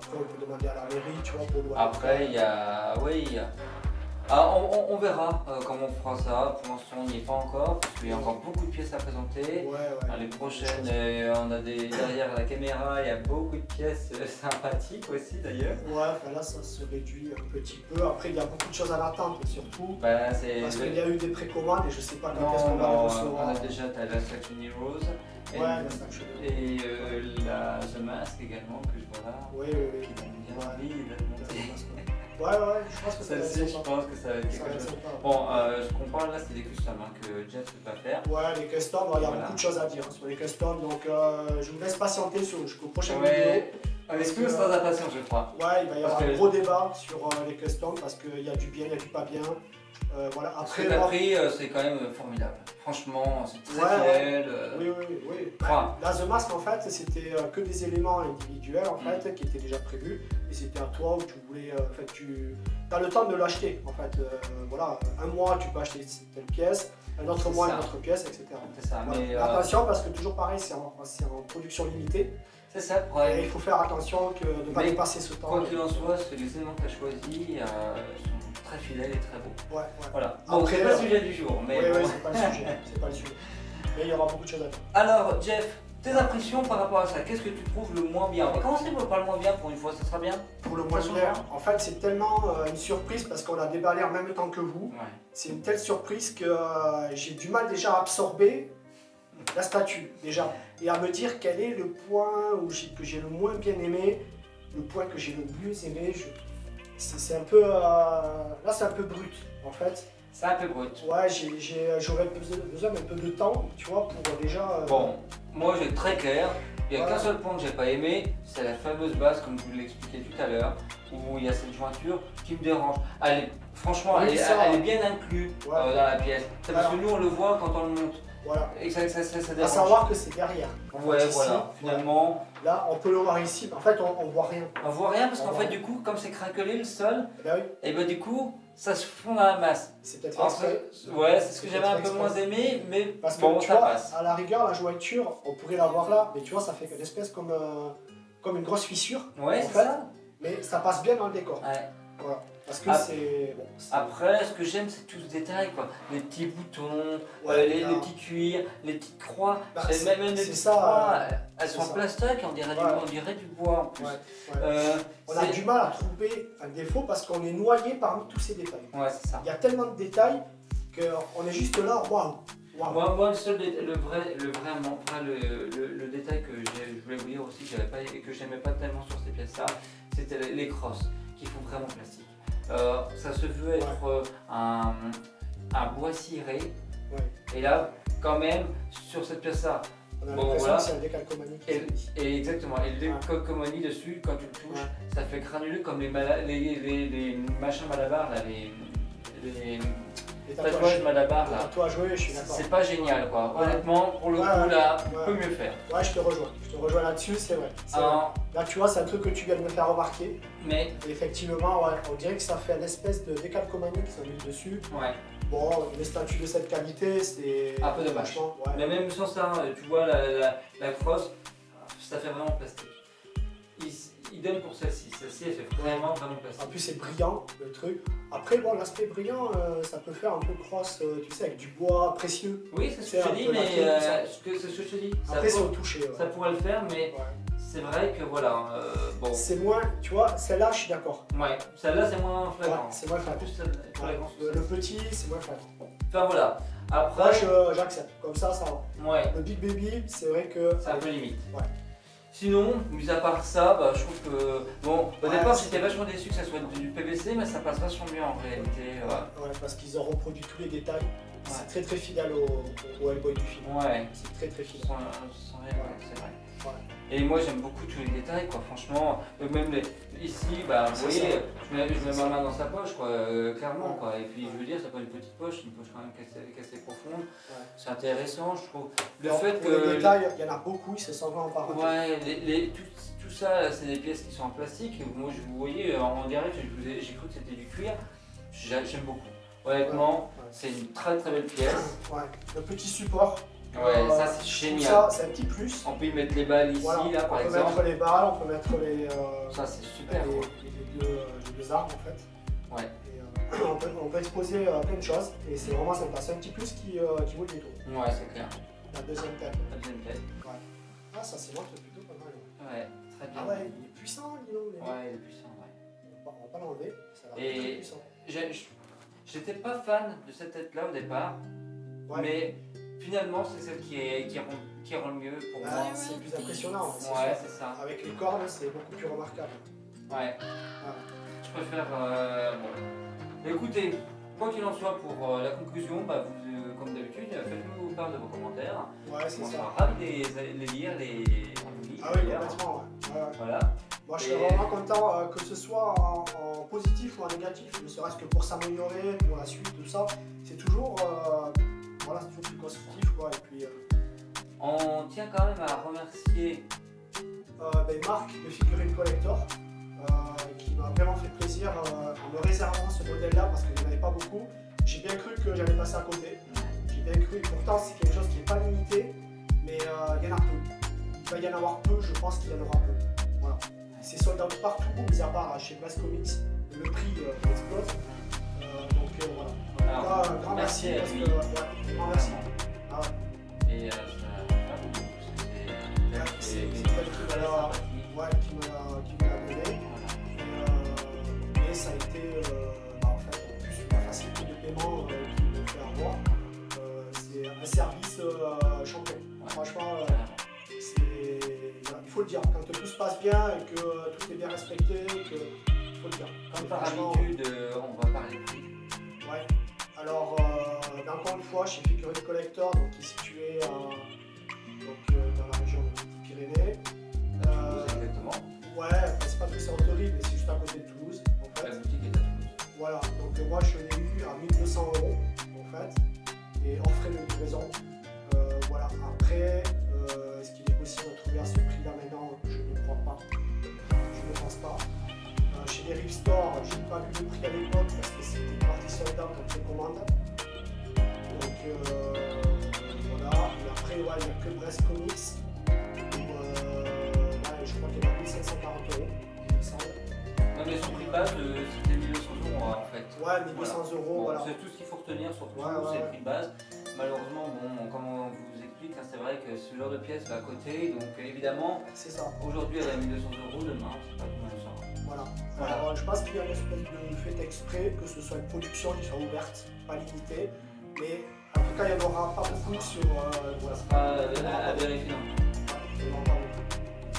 Après, on peut demander à la mairie, tu vois, pour le Après, il y a. Oui, il y a. Ah, on verra comment on fera ça. Pour l'instant, on n'y est pas encore, parce qu'il y a encore beaucoup de pièces à présenter. Les prochaines, on a derrière la caméra, il y a beaucoup de pièces sympathiques aussi d'ailleurs. Ouais, enfin là, ça se réduit un petit peu. Après, il y a beaucoup de choses à l'attente, surtout. Parce qu'il y a eu des précommandes et je sais pas quand est-ce qu'on va les recevoir. On a déjà la Section Heroes. La Section Heroes. Et la The Mask également, que je vois là. Oui. Qui donne bien envie d'être montée. Ouais, je pense que ça va être celle-ci, je pense que ça va être quelque chose. Bon, ce qu'on parle là, c'est des customs que Jeff ne peut pas faire. Ouais, les customs, il y a beaucoup de choses à dire sur les customs, donc je vous laisse patienter jusqu'aux prochaines vidéos. On est tous sans impatience, je crois. Ouais, il va y avoir un gros débat sur les customs parce qu'il y a du bien, il y a du pas bien. Voilà. Après, ce que tu as pris, c'est quand même formidable. Franchement, c'est très fidèle. Oui. La The Mask, en fait, c'était que des éléments individuels en fait, qui étaient déjà prévus. Et c'était à toi où tu voulais. En fait, tu as le temps de l'acheter. En fait, voilà, un mois, tu peux acheter telle pièce, un autre mois, une autre pièce, etc. C'est ça. Voilà. Mais, attention, parce que toujours pareil, c'est en production limitée. C'est ça le problème. Et il faut faire attention de ne pas dépasser ce temps. Quoi qu'il en soit, les éléments que tu as choisis sont très fidèles et très beaux. Ouais. Voilà. Bon, c'est pas le sujet du jour, mais. Oui, c'est pas le sujet. C'est pas le sujet. Mais il y aura beaucoup de choses à dire. Alors, Jeff, tes impressions par rapport à ça, qu'est-ce que tu trouves le moins bien? On va commencer par le moins bien pour une fois, ça sera bien? Pour le moins bien, en fait, c'est tellement une surprise parce qu'on a déballé en même temps que vous. Ouais. C'est une telle surprise que j'ai du mal déjà à absorber la statue, déjà. Et à me dire quel est le point que j'ai le moins bien aimé, le point que j'ai le mieux aimé. C'est un peu. Là, c'est un peu brut, en fait. C'est un peu brut. Ouais, j'aurais besoin d'un peu de temps, tu vois, pour déjà. Bon, moi j'ai très clair. Il n'y a qu'un seul point que j'ai pas aimé, c'est la fameuse base, comme je vous l'ai expliqué tout à l'heure, où il y a cette jointure qui me dérange. Franchement, elle est bien inclue dans la pièce. C'est parce que nous on le voit quand on le monte. Voilà. Et ça dérange. À savoir que c'est derrière. Ouais, voilà. Finalement. Là, on peut le voir ici, mais en fait, on voit rien. On voit rien parce qu'en fait, du coup, comme c'est craquelé le sol, et ben du coup, ça se fond dans la masse. C'est peut-être exprès. Ouais, c'est ce que j'avais un peu moins aimé, mais parce que bon, tu ça vois, passe. À la rigueur, la jointure, on pourrait la voir là, mais tu vois, ça fait une espèce comme une grosse fissure. Ouais, c'est ça. Mais ça passe bien dans le décor. Ouais. Voilà. Parce que c'est. Bon, après, ce que j'aime, c'est tout ce détail, quoi. Les petits boutons, les petits cuirs, les petites croix. Même les petites croix, elles sont en plastoc, on dirait du bois en plus. On a du mal à trouver un défaut parce qu'on est noyé parmi tous ces détails. Ouais, c'est ça. Il y a tellement de détails qu'on est juste là, waouh! Moi, le détail que je voulais vous dire aussi, que j'aimais pas tellement sur ces pièces-là, c'était les crosses qui font vraiment plastique. Ça se veut être un bois ciré, et là, quand même, sur cette pièce-là, on a l'impression que c'est un décalcomanie. Et exactement, et le décalcomanie dessus, quand tu le touches, ça fait granuleux comme les machins Malabar, là, les tatouages Malabar, là. Je suis d'accord. C'est pas génial, quoi. Honnêtement, pour le coup, là, on peut mieux faire. Ouais, je te rejoins là-dessus, c'est vrai. Là, tu vois, c'est un truc que tu viens de me faire remarquer. Mais et effectivement, on dirait que ça fait une espèce de décalcomanie qui s'en met dessus. Ouais. Bon, les statues de cette qualité, c'est un peu dommage. Mais même sans ça, tu vois, la crosse, ça fait vraiment plastique. Idem pour celle-ci. Celle-ci, elle fait vraiment plastique. En plus, c'est brillant, le truc. Après, bon, l'aspect brillant, ça peut faire un peu crosse, tu sais, avec du bois précieux. Oui, c'est ce que je te dis, mais c'est ce que je te dis. Après, c'est au toucher. Ça pourrait le faire, mais c'est vrai que voilà. Bon. C'est moins, tu vois, celle-là, je suis d'accord. Ouais, celle-là, c'est moins flagrant. C'est moins flagrant. Le petit, c'est moins flagrant. Enfin, voilà. Après. Moi, j'accepte. Comme ça va. Ouais. Le Big Baby, c'est vrai que. C'est un peu limite. Ouais. Sinon, mis à part ça, je trouve que. Bon, au départ, j'étais vachement déçu que ça soit du PVC, mais ça passe vachement bien en réalité. Ouais, parce qu'ils ont reproduit tous les détails. C'est très très fidèle au Hellboy du film. Ouais. C'est très très fidèle. C'est vrai. Ouais. Et moi j'aime beaucoup tous les détails, quoi. Franchement, même ici, vous voyez, je mets ma main dans sa poche, quoi, clairement, quoi. Et puis je veux dire, c'est pas une petite poche, c'est une poche quand même qui est assez profonde. C'est intéressant, je trouve. Le fait que les détails, il y en a beaucoup, ils se sont en parenté. Ouais, tout ça, c'est des pièces qui sont en plastique. Moi, vous voyez, en direct, j'ai cru que c'était du cuir. J'aime beaucoup. Honnêtement, c'est une très très belle pièce. Ouais. Le petit support. Ouais, ça c'est génial. Ça, c'est un petit plus. On peut y mettre les balles ici, voilà, là par exemple. On peut mettre les balles, on peut mettre les. Ça c'est super. Les deux armes en fait. Ouais. Et, on peut exposer plein de choses et c'est vraiment sympa. C'est un petit plus qui vaut le détour. Ouais, c'est clair. La deuxième tête. La deuxième tête. Ouais. Ah, ça c'est moi qui est plutôt pas mal. Ouais, très bien. Ah ouais, il est puissant, dis donc. Ouais, il est puissant, ouais. On va pas l'enlever, ça va être très puissant. J'étais pas fan de cette tête-là au départ, ouais. Mais finalement c'est celle qui rend le mieux pour moi. C'est plus impressionnant. Ouais, c'est ça. Avec les cornes, c'est beaucoup plus remarquable. Ouais. Je préfère. Bon. Écoutez, quoi qu'il en soit, pour la conclusion, bah, vous, comme d'habitude, faites-nous part de vos commentaires. Ouais, c'est ça. On sera ravis de les lire, Ah oui, complètement. Ouais. Voilà. Moi, je suis vraiment content que ce soit en positif ou en négatif, ne serait-ce que pour s'améliorer, pour la suite, tout ça. C'est toujours, voilà, c'est toujours plus constructif, quoi. Et puis, on tient quand même à remercier Marc de Figurine Collector, qui m'a vraiment fait plaisir en me réservant ce modèle-là parce qu'il n'y en avait pas beaucoup. J'ai bien cru que j'allais passer à côté. J'ai bien cru, et pourtant c'est quelque chose qui n'est pas limité, mais il y en a peu. Il va y en avoir peu, je pense qu'il y en aura peu. Voilà. C'est sold out partout, mis à part chez Blast Comics, le prix explose. Donc voilà. Alors, un grand merci parce que. Grand merci. Ah ouais. Et c'est quelqu'un qui me l'a donné. Et ça a été en fait plus la facilité de paiement qu'il me fait avoir. C'est un service champion. Franchement, il faut le dire. Quand tout se passe bien et que tout est bien respecté, il faut le dire. Comme par habitude, on va parler prix. Ouais. Alors, encore une fois, chez Figurine Collector, donc, qui est situé dans la région des Pyrénées. Exactement. Ouais, c'est pas que c'est en Toulouse, mais c'est juste à côté de Toulouse. En fait. La boutique est à Toulouse. Voilà, donc moi je l'ai eu à 1200 € en fait, et hors frais de livraison. Voilà, après, est-ce qu'il est possible de trouver à ce prix-là maintenant? Je ne crois pas. Je ne pense pas. Chez les Rift Store, je n'ai pas vu le prix à l'époque parce que c'était une partie sold out en précommande. Donc voilà, et après, ouais, il n'y a que Brest Comics. Je crois qu'il y a 1540 €, il me semble. Non, mais son prix base, c'était 1200 € en fait. Ouais, 1200 €, bon, voilà. C'est tout ce qu'il faut retenir, surtout, c'est le prix de base. Malheureusement, bon, comme on vous explique, hein, c'est vrai que ce genre de pièce va à côté, donc évidemment, c'est ça. Aujourd'hui elle a 1200 €, demain, je sais pas combien elle sera. Voilà. Alors, je pense qu'il y a une espèce de fait exprès que ce soit une production qui soit ouverte, pas limitée, mais en tout cas, il n'y en aura pas beaucoup sur. Voilà. Ça sera à vérifier.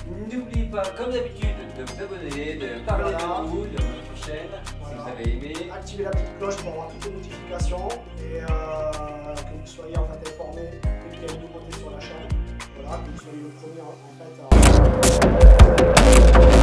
N'oubliez pas, comme d'habitude, de vous abonner, de parler de vous, de notre chaîne, si vous avez aimé. Activez la petite cloche pour avoir toutes les notifications et que vous soyez en fait informé dès qu'il y a une nouveauté sur la chaîne. Voilà, que vous soyez le premier en fait à.